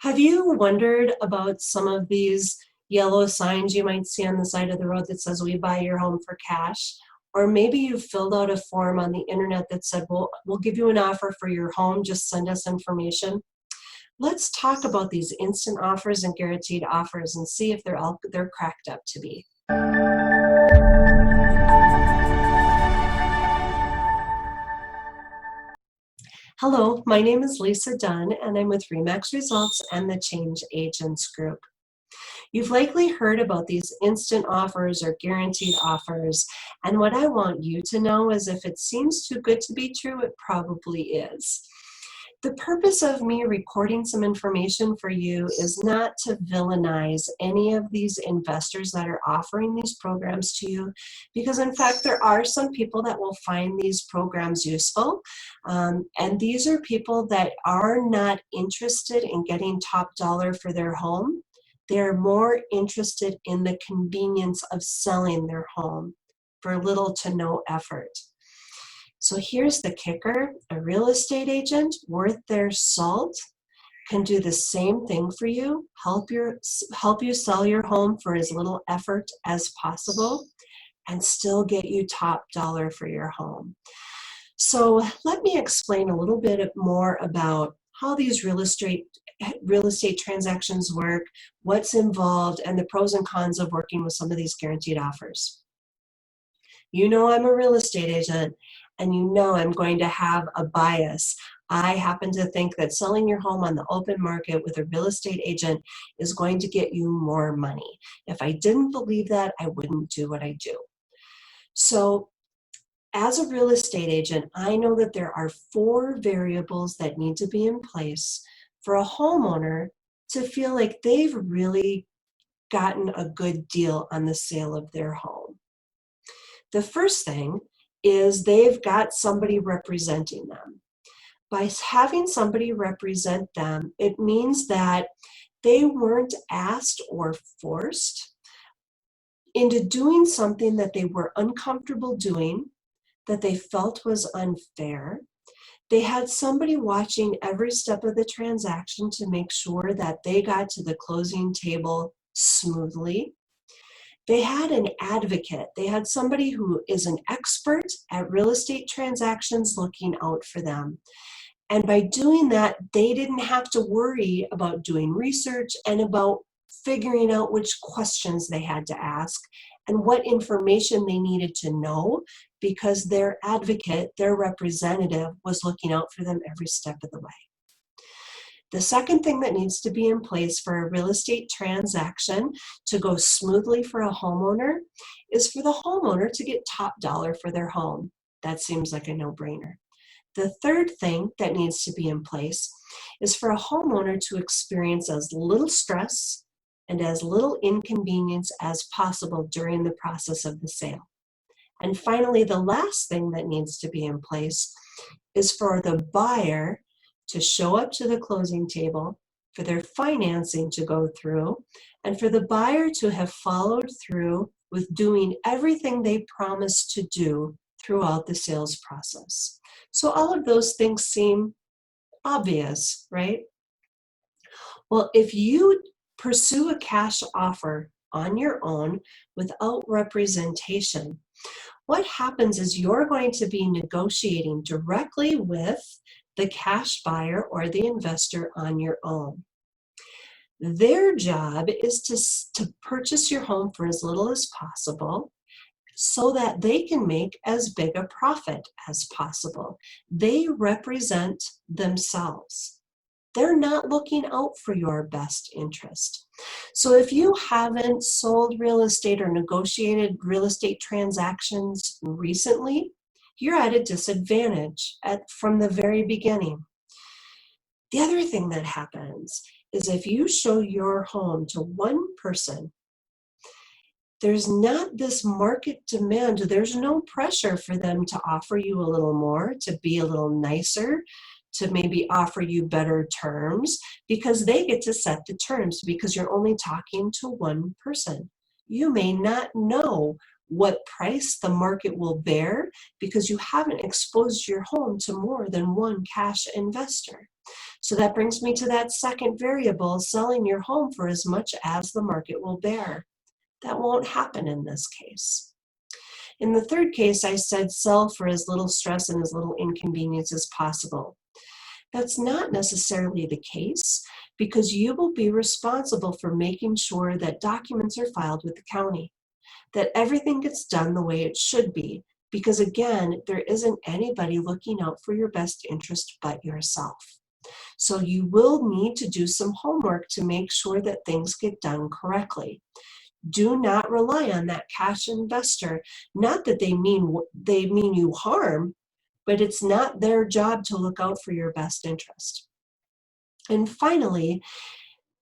Have you wondered about some of these yellow signs you might see on the side of the road that says we buy your home for cash? Or maybe you filled out a form on the internet that said, well, we'll give you an offer for your home, just send us information. Let's talk about these instant offers and guaranteed offers and see if they're cracked up to be. Hello, my name is Lisa Dunn, and I'm with Remax Results and the Change Agents Group. You've likely heard about these instant offers or guaranteed offers, and what I want you to know is if it seems too good to be true, it probably is. The purpose of me recording some information for you is not to villainize any of these investors that are offering these programs to you, because in fact there are some people that will find these programs useful, and these are people that are not interested in getting top dollar for their home. They're more interested in the convenience of selling their home for little to no effort. So here's the kicker. A real estate agent worth their salt can do the same thing for you, help you sell your home for as little effort as possible, and still get you top dollar for your home. So let me explain a little bit more about how these real estate transactions work, what's involved, and the pros and cons of working with some of these guaranteed offers. You know I'm a real estate agent, and you know I'm going to have a bias. I happen to think that selling your home on the open market with a real estate agent is going to get you more money. If I didn't believe that, I wouldn't do what I do. So as a real estate agent, I know that there are 4 variables that need to be in place for a homeowner to feel like they've really gotten a good deal on the sale of their home. The first thing is they've got somebody representing them. By having somebody represent them, it means that they weren't asked or forced into doing something that they were uncomfortable doing, that they felt was unfair. They had somebody watching every step of the transaction to make sure that they got to the closing table smoothly. They had an advocate. They had somebody who is an expert at real estate transactions looking out for them. And by doing that, they didn't have to worry about doing research and about figuring out which questions they had to ask and what information they needed to know, because their advocate, their representative, was looking out for them every step of the way. The second thing that needs to be in place for a real estate transaction to go smoothly for a homeowner is for the homeowner to get top dollar for their home. That seems like a no-brainer. The third thing that needs to be in place is for a homeowner to experience as little stress and as little inconvenience as possible during the process of the sale. And finally, the last thing that needs to be in place is for the buyer to show up to the closing table, for their financing to go through, and for the buyer to have followed through with doing everything they promised to do throughout the sales process. So all of those things seem obvious, right? Well, if you pursue a cash offer on your own without representation, what happens is you're going to be negotiating directly with the cash buyer or the investor on your own. Their job is to purchase your home for as little as possible so that they can make as big a profit as possible. They represent themselves. They're not looking out for your best interest. So if you haven't sold real estate or negotiated real estate transactions recently, you're at a disadvantage from the very beginning. The other thing that happens is if you show your home to one person, there's not this market demand. There's no pressure for them to offer you a little more, to be a little nicer, to maybe offer you better terms, because they get to set the terms because you're only talking to one person. You may not know what price the market will bear because you haven't exposed your home to more than one cash investor. So that brings me to that second variable, selling your home for as much as the market will bear. That won't happen in this case. In the third case, I said sell for as little stress and as little inconvenience as possible. That's not necessarily the case because you will be responsible for making sure that documents are filed with the county, that everything gets done the way it should be, because again, there isn't anybody looking out for your best interest but yourself. So you will need to do some homework to make sure that things get done correctly. Do not rely on that cash investor. Not that they mean you harm, but it's not their job to look out for your best interest. And finally,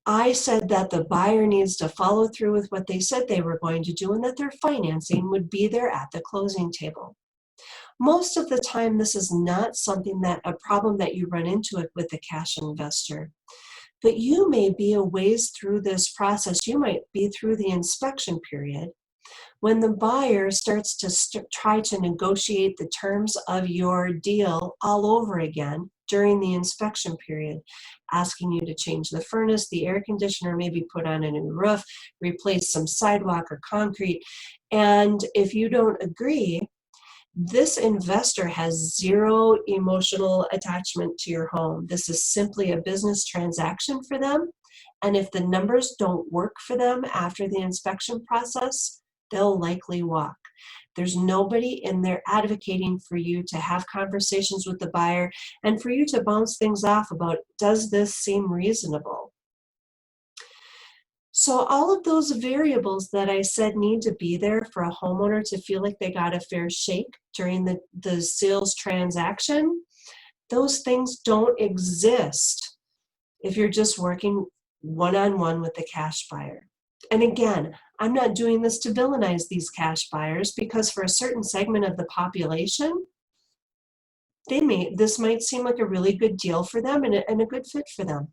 I said that the buyer needs to follow through with what they said they were going to do and that their financing would be there at the closing table. Most of the time, this is not a problem that you run into it with the cash investor. But you may be a ways through this process. You might be through the inspection period when the buyer starts to try to negotiate the terms of your deal all over again during the inspection period, asking you to change the furnace, the air conditioner, maybe put on a new roof, replace some sidewalk or concrete. And if you don't agree, this investor has zero emotional attachment to your home. This is simply a business transaction for them. And if the numbers don't work for them after the inspection process, they'll likely walk. There's nobody in there advocating for you to have conversations with the buyer and for you to bounce things off about, does this seem reasonable? So all of those variables that I said need to be there for a homeowner to feel like they got a fair shake during the sales transaction, those things don't exist if you're just working one-on-one with the cash buyer. And again, I'm not doing this to villainize these cash buyers because for a certain segment of the population, this might seem like a really good deal for them and a good fit for them.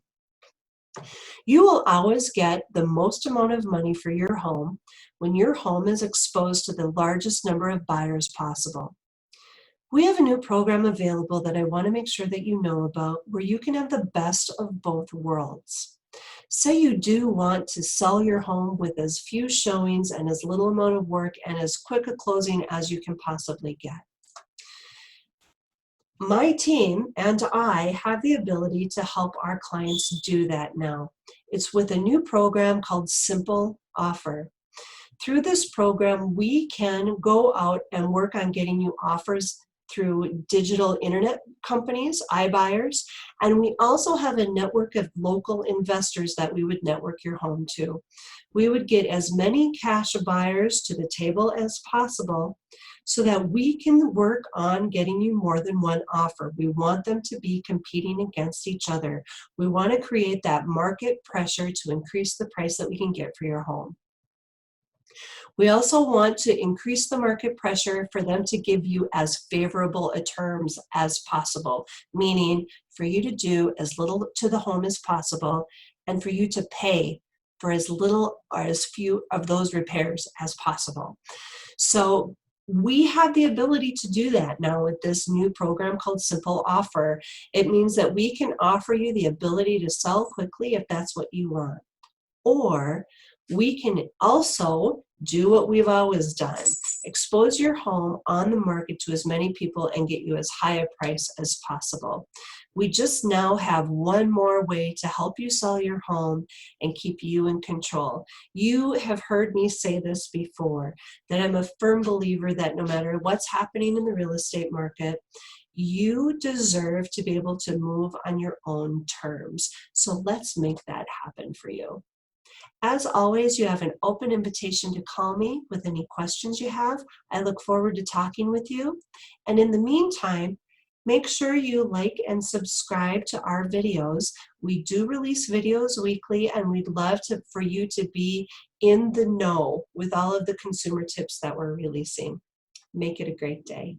You will always get the most amount of money for your home when your home is exposed to the largest number of buyers possible. We have a new program available that I want to make sure that you know about where you can have the best of both worlds. Say you do want to sell your home with as few showings and as little amount of work and as quick a closing as you can possibly get. My team and I have the ability to help our clients do that now. It's with a new program called Simple Offer. Through this program, we can go out and work on getting you offers through digital internet companies, iBuyers, and we also have a network of local investors that we would network your home to. We would get as many cash buyers to the table as possible so that we can work on getting you more than one offer. We want them to be competing against each other. We want to create that market pressure to increase the price that we can get for your home. We also want to increase the market pressure for them to give you as favorable a terms as possible, meaning for you to do as little to the home as possible and for you to pay for as little or as few of those repairs as possible. So we have the ability to do that now with this new program called Simple Offer. It means that we can offer you the ability to sell quickly if that's what you want. Or we can also do what we've always done, expose your home on the market to as many people and get you as high a price as possible. We just now have one more way to help you sell your home and keep you in control. You have heard me say this before, that I'm a firm believer that no matter what's happening in the real estate market, you deserve to be able to move on your own terms. So let's make that happen for you. As always, you have an open invitation to call me with any questions you have. I look forward to talking with you. And in the meantime, make sure you like and subscribe to our videos. We do release videos weekly, and we'd love for you to be in the know with all of the consumer tips that we're releasing. Make it a great day.